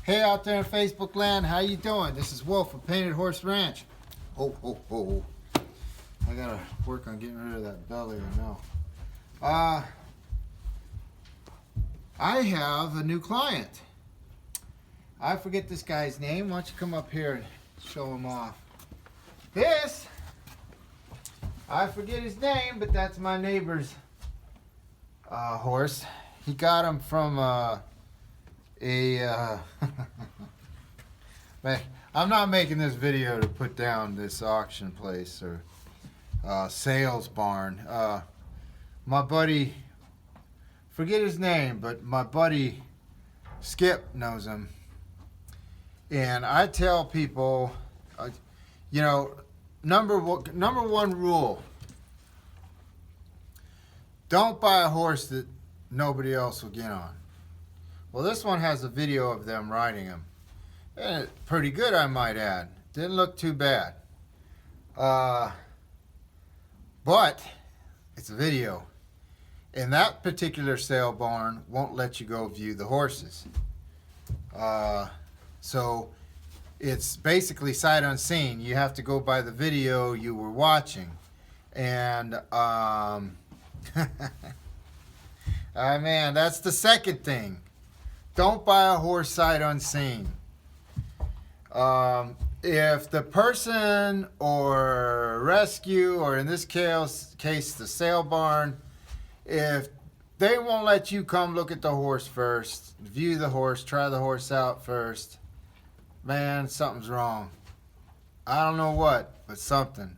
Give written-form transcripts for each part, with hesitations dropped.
Hey out there in Facebook land, how you doing? This is Wolf from Painted Horse Ranch. Ho, ho, ho. I gotta work on getting rid of that belly, I know. I have a new client. I forget this guy's name. Why don't you come up here and show him off. This, I forget his name, but that's my neighbor's horse. He got him from man, I'm not making this video to put down this auction place or sales barn. My buddy, forget his name, but my buddy Skip knows him. And I tell people, you know, number one rule: don't buy a horse that nobody else will get on. Well, this one has a video of them riding him. And it's pretty good, I might add. Didn't look too bad. But it's a video. And that particular sale barn won't let you go view the horses. So it's basically sight unseen. You have to go by the video you were watching. And man, that's the second thing. Don't buy a horse sight unseen. If the person or rescue, or in this case the sale barn, if they won't let you come look at the horse first, view the horse, try the horse out first, man, something's wrong. I don't know what, but something.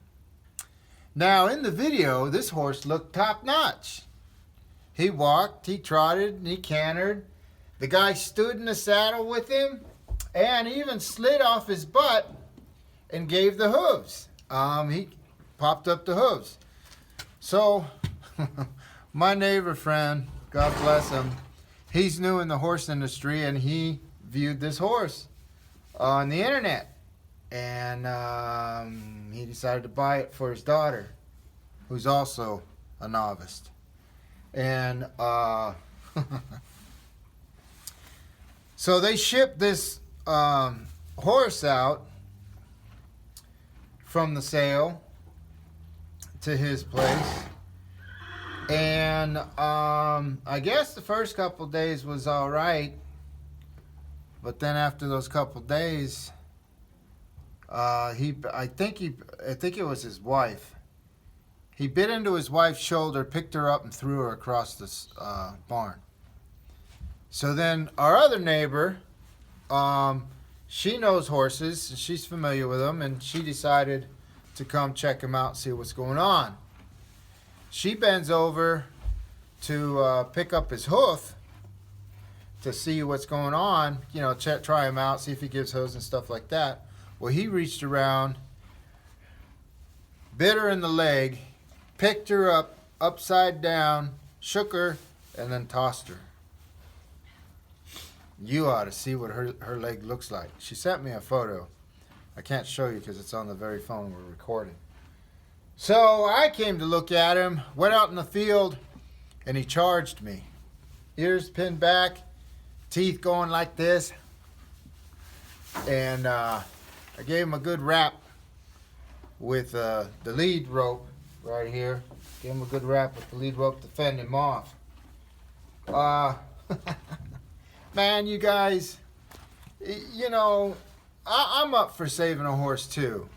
Now in the video, this horse looked top notch. He walked, he trotted, and he cantered. The guy stood in the saddle with him and even slid off his butt and gave the hooves. He popped up the hooves. So, my neighbor friend, God bless him, he's new in the horse industry, and he viewed this horse on the internet. And he decided to buy it for his daughter, who's also a novice. And so they shipped this horse out from the sale to his place. And I guess the first couple days was all right. But then after those couple days, I think it was his wife. He bit into his wife's shoulder, picked her up, and threw her across this barn. So then our other neighbor, she knows horses, and she's familiar with them, and she decided to come check him out and see what's going on. She bends over to pick up his hoof to see what's going on, you know, try him out, see if he gives hooves and stuff like that. Well, he reached around, bit her in the leg, picked her up upside down, shook her, and then tossed her. You ought to see what her leg looks like. She sent me a photo. I can't show you because it's on the very phone we're recording. So I came to look at him, went out in the field, and he charged me. Ears pinned back, teeth going like this. And I gave him a good rap with the lead rope right here. Gave him a good rap with the lead rope to fend him off. Man, you guys, you know, I'm up for saving a horse too.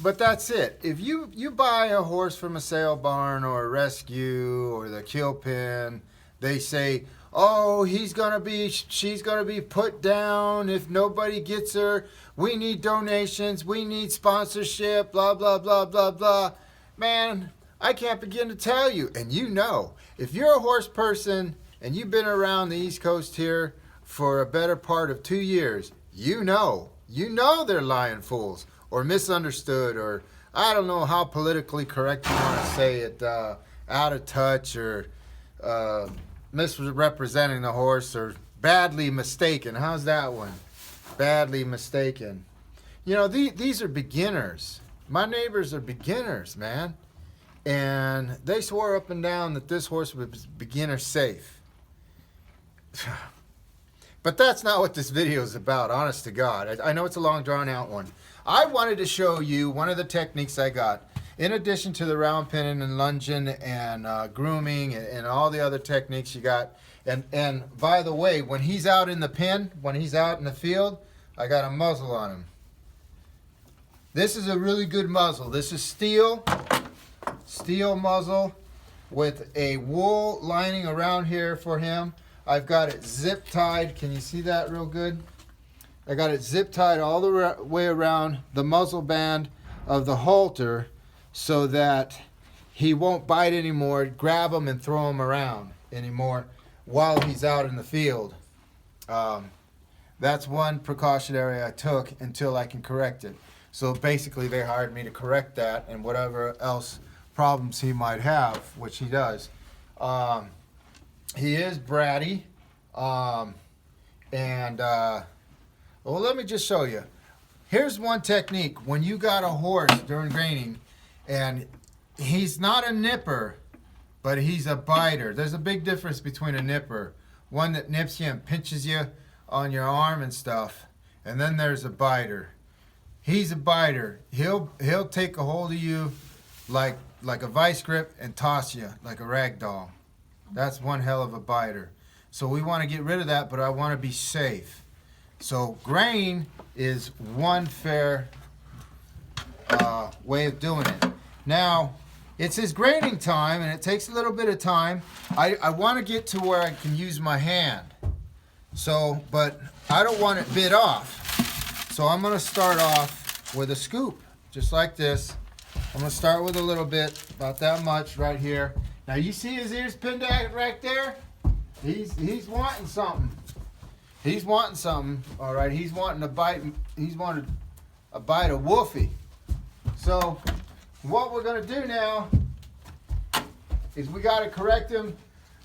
But that's it. If you buy a horse from a sale barn or a rescue or the kill pen, they say, oh, she's gonna be put down if nobody gets her. We need donations. We need sponsorship. Blah, blah, blah, blah, blah. Man, I can't begin to tell you. And you know, if you're a horse person and you've been around the East Coast here for a better part of 2 years, you know they're lying fools or misunderstood, or I don't know how politically correct you want to say it, out of touch or misrepresenting the horse or badly mistaken. How's that one? Badly mistaken. You know, these are beginners. My neighbors are beginners, man. And they swore up and down that this horse was beginner safe. But that's not what this video is about, honest to God. I know it's a long, drawn-out one. I wanted to show you one of the techniques I got. In addition to the round pinning and lunging and grooming and all the other techniques you got. And by the way, when he's out in the pen, when he's out in the field, I got a muzzle on him. This is a really good muzzle. This is steel muzzle with a wool lining around here for him. I've got it zip tied. Can you see that real good? I got it zip tied all the way around the muzzle band of the halter so that he won't bite anymore, grab him and throw him around anymore while he's out in the field. That's one precautionary I took until I can correct it. So basically they hired me to correct that and whatever else problems he might have, which he does. He is bratty. Well, let me just show you. Here's one technique. When you got a horse during reining and he's not a nipper, but he's a biter. There's a big difference between a nipper, one that nips you and pinches you on your arm and stuff, and then there's a biter. He's a biter. He'll take a hold of you like a vice grip and toss you like a rag doll. That's one hell of a biter. So we want to get rid of that, but I want to be safe. So grain is one fair way of doing it. Now, it's his graining time, and it takes a little bit of time. I want to get to where I can use my hand. So, but I don't want it bit off. So I'm going to start off with a scoop, just like this. I'm going to start with a little bit, about that much right here. Now you see his ears pinned out right there? He's wanting something. He's wanting something, all right? He's wanting a bite. He's wanted a bite of Wolfie. So what we're going to do now is we got to correct him,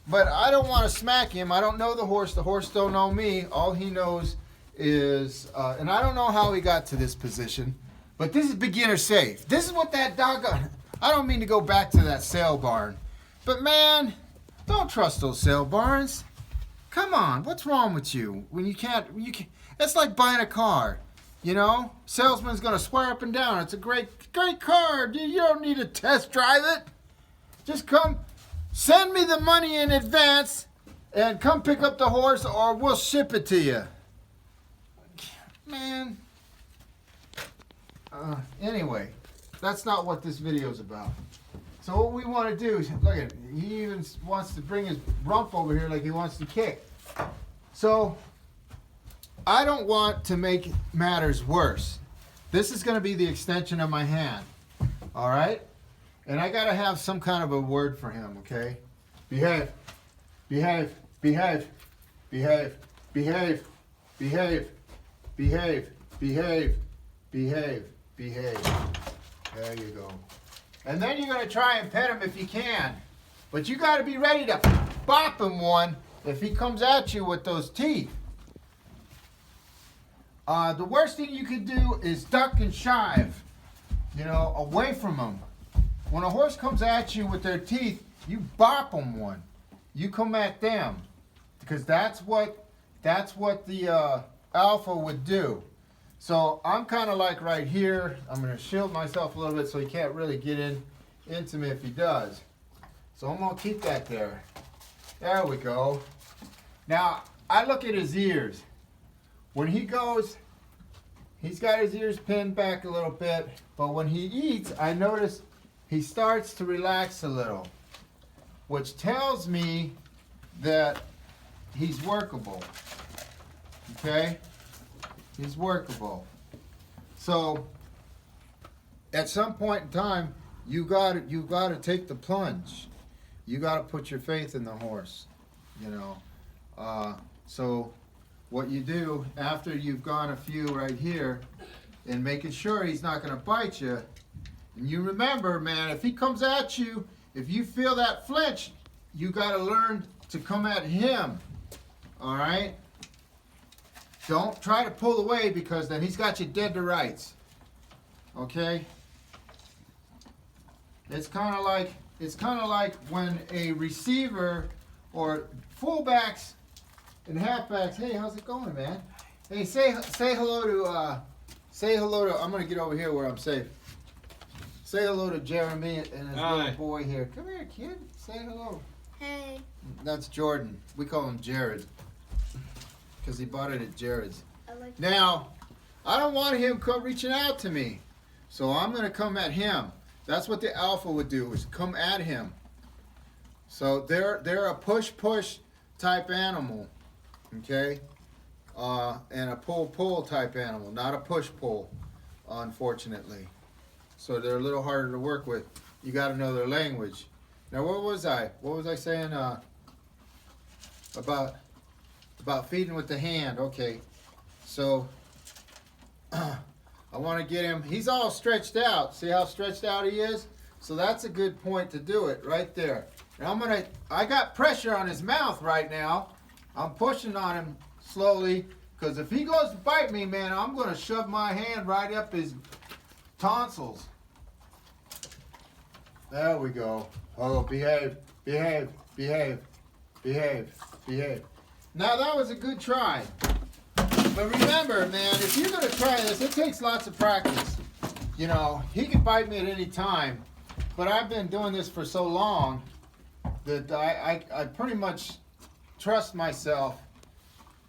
but I don't want to smack him. I don't know the horse. The horse don't know me. All he knows is, and I don't know how he got to this position, but this is beginner safe. This is what that doggone, I don't mean to go back to that sale barn, but man, don't trust those sale barns. Come on, what's wrong with you? When you can't, it's like buying a car. You know, salesman's gonna swear up and down, it's a great car. You don't need to test drive it. Just come, send me the money in advance and come pick up the horse or we'll ship it to you. Man. Anyway, that's not what this video is about. So what we want to do is, look at it, he even wants to bring his rump over here like he wants to kick. So I don't want to make matters worse. This is going to be the extension of my hand, all right? And I got to have some kind of a word for him, okay? Behave, behave, behave, behave, behave, behave, behave, behave, behave, behave. There you go. And then you're going to try and pet him if you can. But you got to be ready to bop him one if he comes at you with those teeth. The worst thing you could do is duck and shive, you know, away from him. When a horse comes at you with their teeth, you bop them one. You come at them. Because that's what the alpha would do. So I'm kind of like right here. I'm going to shield myself a little bit so he can't really get into me if he does. So I'm going to keep that there. There we go. Now, I look at his ears. When he goes, he's got his ears pinned back a little bit. But when he eats, I notice he starts to relax a little, which tells me that he's workable. Okay? He's workable. So at some point in time, you got to take the plunge. You got to put your faith in the horse, you know. So what you do after you've gone a few right here and making sure he's not going to bite you, and you remember, man, if he comes at you, if you feel that flinch, you got to learn to come at him. All right? Don't try to pull away because then he's got you dead to rights. Okay? It's kind of like when a receiver or fullbacks And halfbacks, hey, how's it going, man? Hey, say hello to, I'm going to get over here where I'm safe. Say hello to Jeremy and his little boy here. Come here, kid. Say hello. Hey. That's Jordan. We call him Jared because he bought it at Jared's. Like now, I don't want him reaching out to me, so I'm going to come at him. That's what the alpha would do, is come at him. So they're a push type animal, okay, and a pull type animal, not a push-pull, unfortunately. So they're a little harder to work with. You got to know their language. Now, what was I saying about feeding with the hand? Okay, so I want to get him. He's all stretched out. See how stretched out he is? So that's a good point to do it right there. And I got pressure on his mouth right now. I'm pushing on him slowly, because if he goes to bite me, man, I'm going to shove my hand right up his tonsils. There we go. Oh, behave. Now that was a good try. But remember, man, if you're going to try this, it takes lots of practice. You know, he can bite me at any time, but I've been doing this for so long that I pretty much trust myself.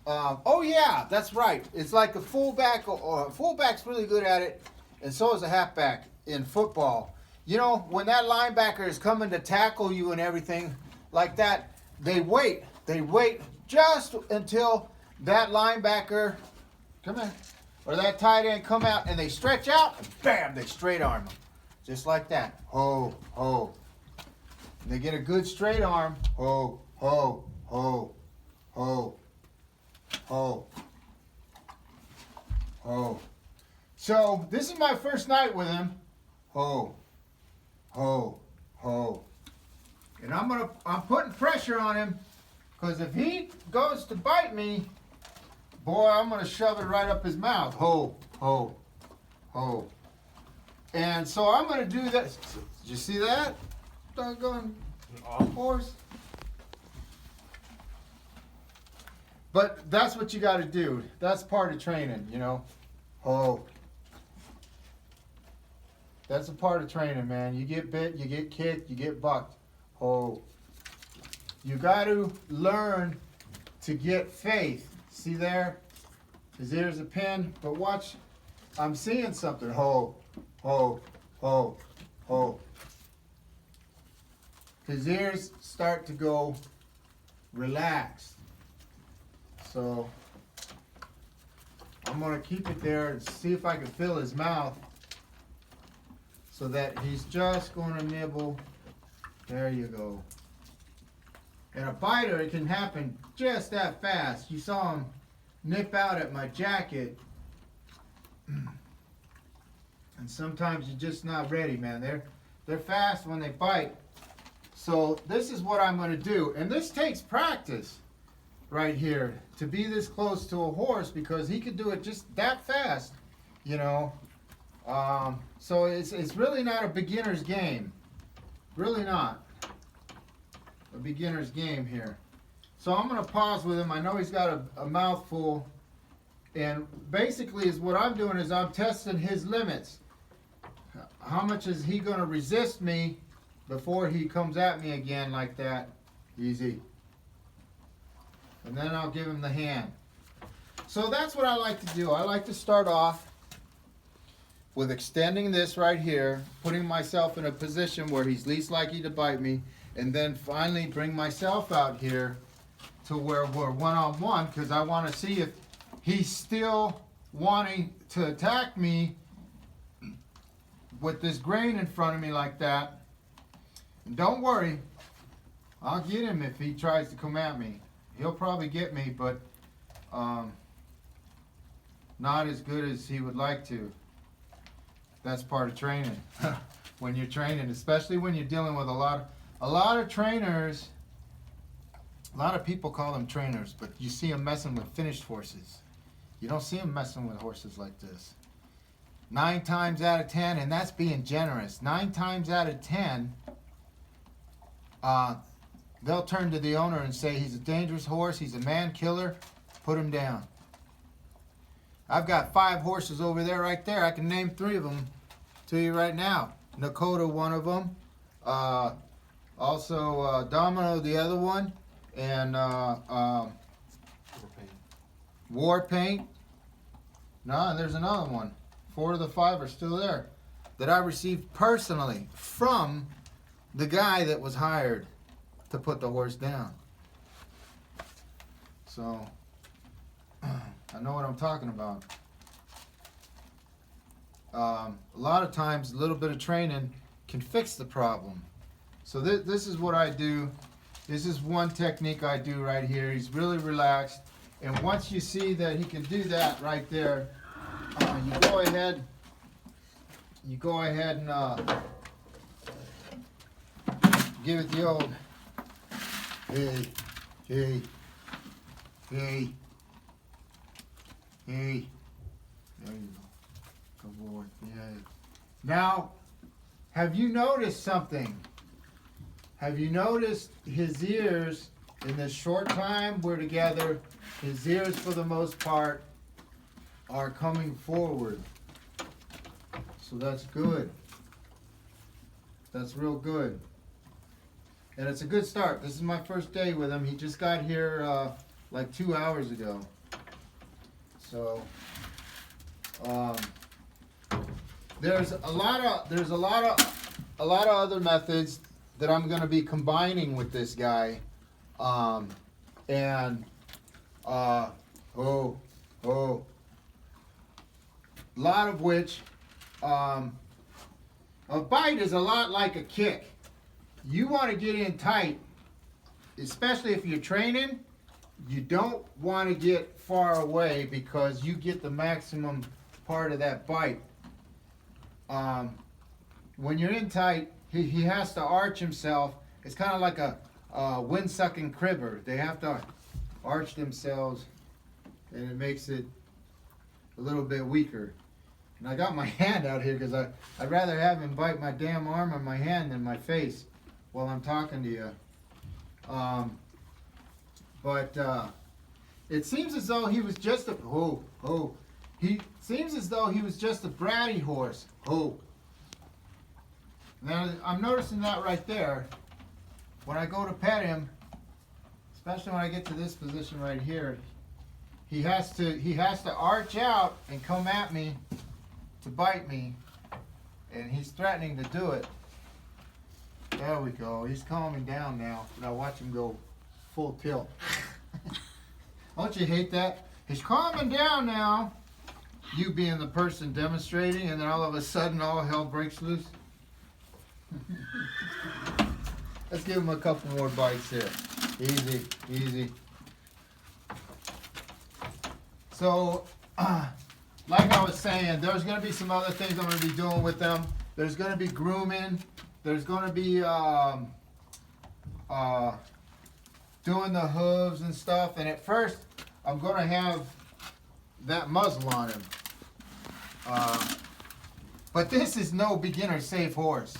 Oh yeah, that's right. It's like a fullback. Fullback's really good at it, and so is a halfback in football. You know, when that linebacker is coming to tackle you and everything like that, they wait. They wait just until that linebacker, come in, or that tight end come out, and they stretch out, and bam, they straight arm them. Just like that. Ho, ho. And they get a good straight arm. Ho, ho, ho, ho, ho, ho. So this is my first night with him. Ho, ho, ho. And I'm putting pressure on him, because if he goes to bite me, boy, I'm gonna shove it right up his mouth. Ho, ho, ho. And so I'm gonna do that. Did you see that? Doggone horse. But that's what you got to do. That's part of training, you know. Ho. That's a part of training, man. You get bit, you get kicked, you get bucked. Ho. You got to learn to get faith. See there? His ear's a pin. But watch. I'm seeing something. Ho. Ho. Ho. Ho. His ears start to go relaxed. So I'm going to keep it there and see if I can feel his mouth, so that he's just going to nibble. There you go. And a biter, it can happen just that fast. You saw him nip out at my jacket. And sometimes you're just not ready, man. They're fast when they bite. So this is what I'm going to do. And this takes practice right here, to be this close to a horse, because he could do it just that fast, you know. So it's really not a beginner's game. Really not a beginner's game here. So I'm going to pause with him. I know he's got a mouthful. And basically is what I'm doing is I'm testing his limits. How much is he going to resist me before he comes at me again like that? Easy. And then I'll give him the hand. So that's what I like to do. I like to start off with extending this right here, putting myself in a position where he's least likely to bite me, and then finally bring myself out here to where we're one-on-one, because I want to see if he's still wanting to attack me with this grain in front of me like that. And don't worry, I'll get him if he tries to come at me. He'll probably get me, but not as good as he would like to. That's part of training. When you're training, especially when you're dealing with a lot of trainers. A lot of people call them trainers, but you see them messing with finished horses. You don't see them messing with horses like this. 9 times out of 10, and that's being generous. 9 times out of 10, they'll turn to the owner and say he's a dangerous horse, he's a man killer, put him down. I've got 5 horses over there right there. I can name 3 of them to you right now. Nakota, one of them. Also Domino, the other one. And War Paint. No, and there's another one. 4 of the 5 are still there. That I received personally from the guy that was hired to put the horse down. So, I know what I'm talking about. A lot of times, a little bit of training can fix the problem. So this is what I do. This is one technique I do right here. He's really relaxed. And once you see that he can do that right there, you go ahead and give it the old, hey, hey, hey, hey. There you go. Good boy. Yeah. Now, have you noticed something? Have you noticed his ears in this short time we're together? His ears, for the most part, are coming forward. So that's good. That's real good. And it's a good start. This is my first day with him. He just got here like 2 hours ago. So there's a lot of other methods that I'm going to be combining with this guy. A lot of which, a bite is a lot like a kick. You want to get in tight, especially if you're training. You don't want to get far away because you get the maximum part of that bite. When you're in tight, he has to arch himself. It's kind of like a wind-sucking cribber. They have to arch themselves, and it makes it a little bit weaker. And I got my hand out here because I'd rather have him bite my damn arm or my hand than my face while I'm talking to you. It seems as though he was just a he seems as though he was just a bratty horse. Now I'm noticing that right there. When I go to pet him, especially when I get to this position right here, he has to arch out and come at me to bite me, and he's threatening to do it. There we go. He's calming down now. Now watch him go full tilt. Don't you hate that? He's calming down now. You being the person demonstrating, and then all of a sudden all hell breaks loose. Let's give him a couple more bites here. Easy, easy. So, like I was saying, there's going to be some other things I'm going to be doing with them. There's going to be grooming. There's going to be doing the hooves and stuff. And at first, I'm going to have that muzzle on him. But this is no beginner safe horse.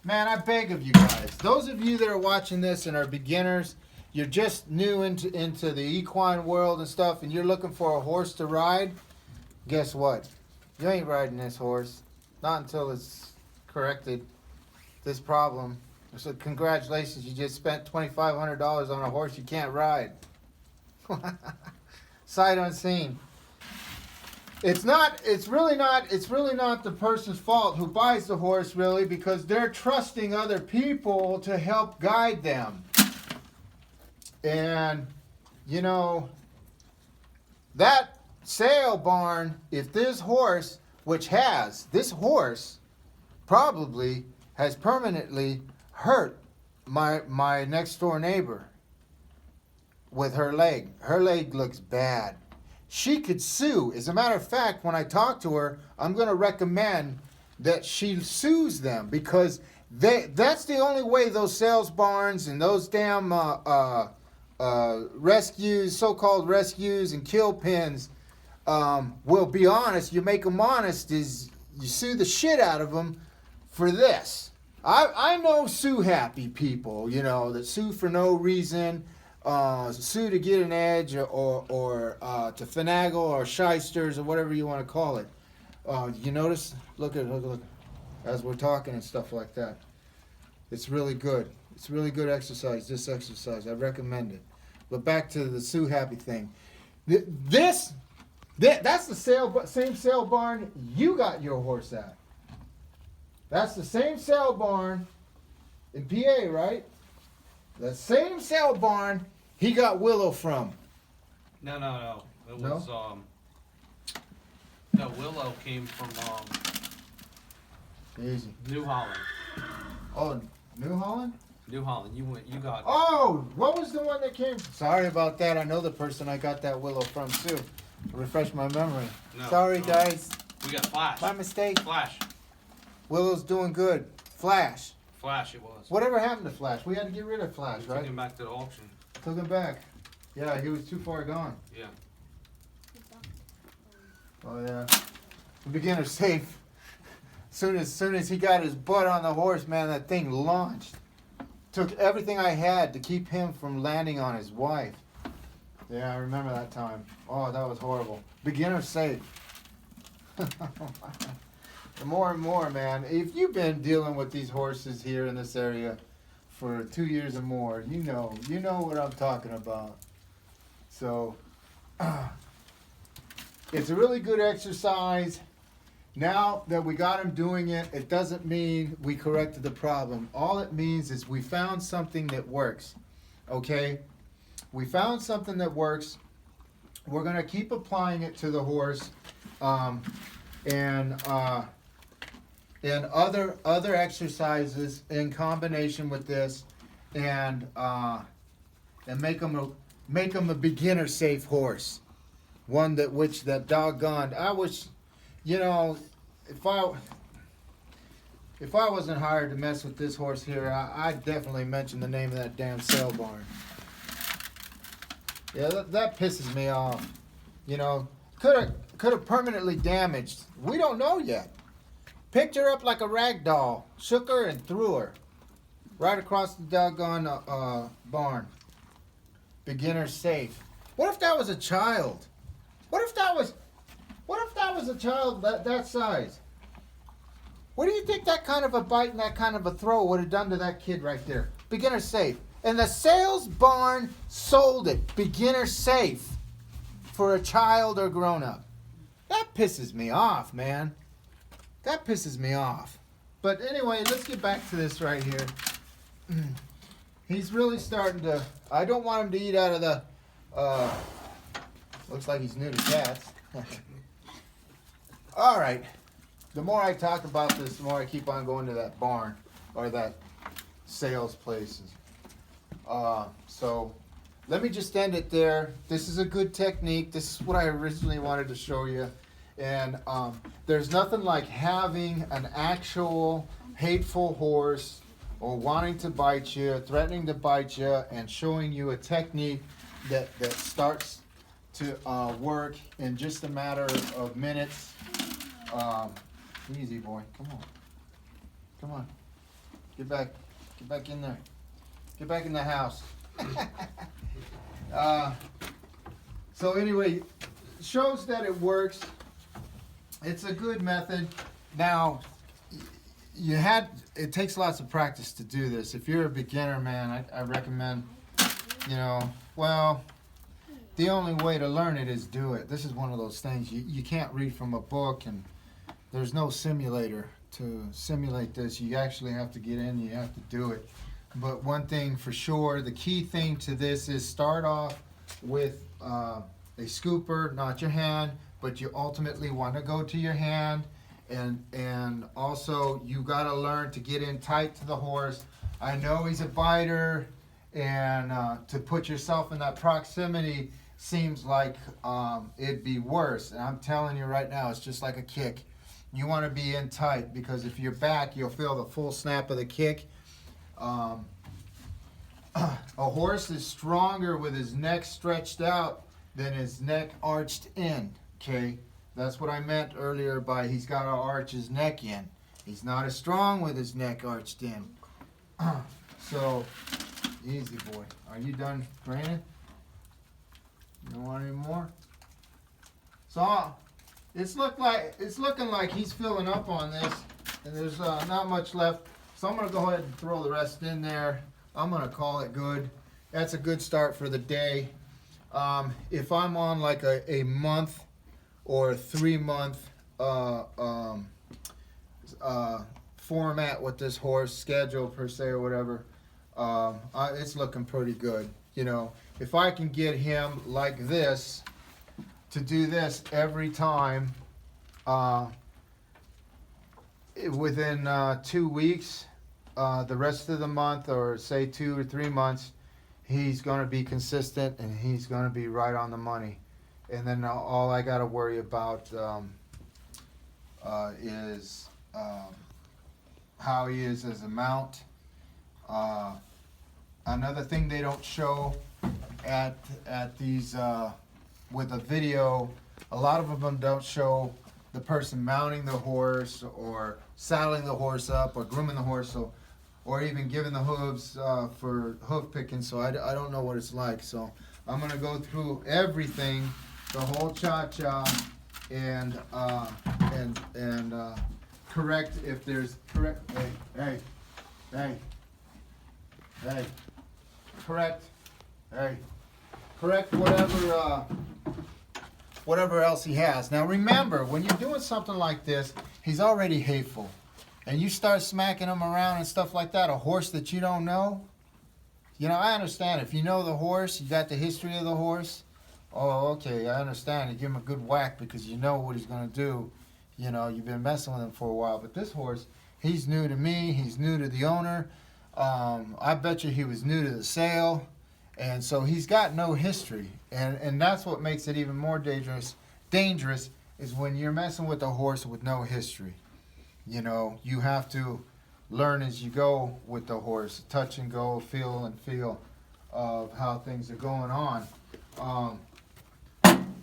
Man, I beg of you guys, those of you that are watching this and are beginners, you're just new into the equine world and stuff, and you're looking for a horse to ride, guess what? You ain't riding this horse. Not until it's corrected, this problem. So congratulations, you just spent $2,500 on a horse you can't ride. Sight unseen. It's really not the person's fault who buys the horse, really, because they're trusting other people to help guide them. And, you know, that sale barn, if this horse probably has permanently hurt my next door neighbor with her leg. Her leg looks bad. She could sue. As a matter of fact, when I talk to her, I'm going to recommend that she sues them, because that's the only way those sales barns and those damn rescues, so-called rescues and kill pens will be honest. You make them honest is you sue the shit out of them for this. I know sue happy people, you know, that sue for no reason, sue to get an edge or to finagle or shysters or whatever you want to call it. You notice? Look, as we're talking and stuff like that. It's really good. It's really good exercise, this exercise. I recommend it. But back to the sue happy thing. That's the same sale barn you got your horse at. That's the same sale barn in PA, right? The same sale barn he got Willow from. No. It was no, Willow came from Easy. New Holland. Oh, New Holland? New Holland. You got. Oh, what was the one that came? Sorry about that. I know the person I got that Willow from too. Refresh my memory. No, Sorry, no. guys. We got Flash. My mistake. Flash. Willow's doing good. Flash. Flash it was. Whatever happened to Flash? We had to get rid of Flash, We right? took him back to the auction. Took him back. Yeah, he was too far gone. Yeah. Oh yeah. The beginner's safe. Soon as he got his butt on the horse, man, that thing launched. Took everything I had to keep him from landing on his wife. Yeah, I remember that time. Oh, that was horrible. Beginner's safe. More and more, man. If you've been dealing with these horses here in this area for 2 years or more, you know what I'm talking about. So, it's a really good exercise. Now that we got him doing it, it doesn't mean we corrected the problem. All it means is we found something that works. Okay? We found something that works. We're going to keep applying it to the horse. And other exercises in combination with this, and make him a beginner safe horse, one that doggone. I wish, you know, if I wasn't hired to mess with this horse here, I'd definitely mention the name of that damn sale barn. Yeah, that pisses me off. You know, could have permanently damaged. We don't know yet. Picked her up like a rag doll, shook her and threw her right across the doggone barn. Beginner safe. What if that was a child? What if that was a child that size? What do you think that kind of a bite and that kind of a throw would have done to that kid right there? Beginner safe. And the sales barn sold it. Beginner safe for a child or grown up. That pisses me off, man. That pisses me off. But anyway, let's get back to this right here. He's really starting to... I don't want him to eat out of the... looks like he's new to cats. All right. The more I talk about this, the more I keep on going to that barn or that sales place. So let me just end it there. This is a good technique. This is what I originally wanted to show you. And there's nothing like having an actual hateful horse or wanting to bite you, threatening to bite you, and showing you a technique that starts to work in just a matter of minutes. Easy, boy. Come on. Get back in there. Get back in the house. So anyway, shows that it works. It's a good method. Now, it takes lots of practice to do this. If you're a beginner, man, I recommend, the only way to learn it is do it. This is one of those things you can't read from a book, and there's no simulator to simulate this. You actually have to get in, you have to do it. But one thing for sure, the key thing to this is start off with a scooper, not your hand, but you ultimately want to go to your hand, and also you got to learn to get in tight to the horse. I know he's a biter, and to put yourself in that proximity seems like it'd be worse. And I'm telling you right now, it's just like a kick. You want to be in tight, because if you're back, you'll feel the full snap of the kick. A horse is stronger with his neck stretched out than his neck arched in. Okay, that's what I meant earlier by he's got to arch his neck in. He's not as strong with his neck arched in. So, easy boy. Are you done training? You don't want any more? So, it's looking like he's filling up on this, and there's not much left. So I'm gonna go ahead and throw the rest in there. I'm gonna call it good. That's a good start for the day. If I'm on like a month or a 3-month format with this horse, schedule per se or whatever, it's looking pretty good. You know, if I can get him like this to do this every time within 2 weeks, the rest of the month, or say 2 or 3 months, he's going to be consistent and he's going to be right on the money. And then all I got to worry about is how he is as a mount. Another thing they don't show at these with a video, a lot of them don't show the person mounting the horse or saddling the horse up or grooming the horse, or even giving the hooves for hoof picking. So I don't know what it's like. So I'm gonna go through everything, the whole cha-cha, and correct if there's correct. Hey, correct. Hey, correct whatever else he has. Now remember, when you're doing something like this, he's already hateful, and you start smacking him around and stuff like that, a horse that you don't know. You know, I understand if you know the horse, you got the history of the horse. Oh, okay, I understand. You give him a good whack because you know what he's going to do. You know, you've been messing with him for a while. But this horse, he's new to me. He's new to the owner. I bet you he was new to the sale. And so he's got no history. And that's what makes it even more dangerous is when you're messing with a horse with no history. You know, you have to learn as you go with the horse. Touch and go, feel and feel of how things are going on.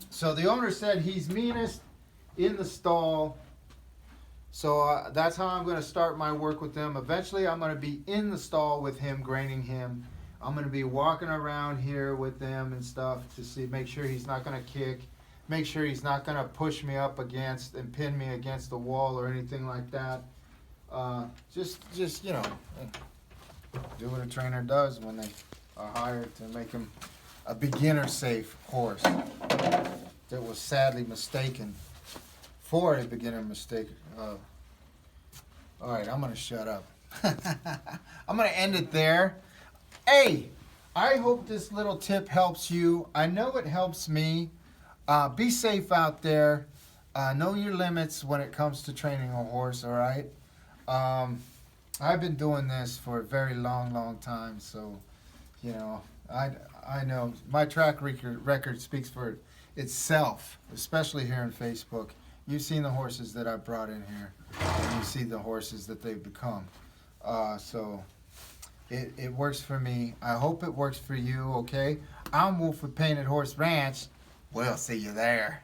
So the owner said he's meanest in the stall. So that's how I'm going to start my work with him. Eventually I'm going to be in the stall with him, graining him. I'm going to be walking around here with them and stuff to make sure he's not going to kick, make sure he's not going to push me up against and pin me against the wall or anything like that. Just you know, do what a trainer does when they are hired to make him a beginner-safe horse that was sadly mistaken for a beginner mistake. All right, I'm going to shut up. I'm going to end it there. Hey, I hope this little tip helps you. I know it helps me. Be safe out there. Know your limits when it comes to training a horse, all right? I've been doing this for a very long time, so, you know, I know my track record speaks for itself, especially here on Facebook. You've seen the horses that I brought in here, and you see the horses that they've become. So it works for me. I hope it works for you, okay? I'm Wolf with Painted Horse Ranch. We'll see you there.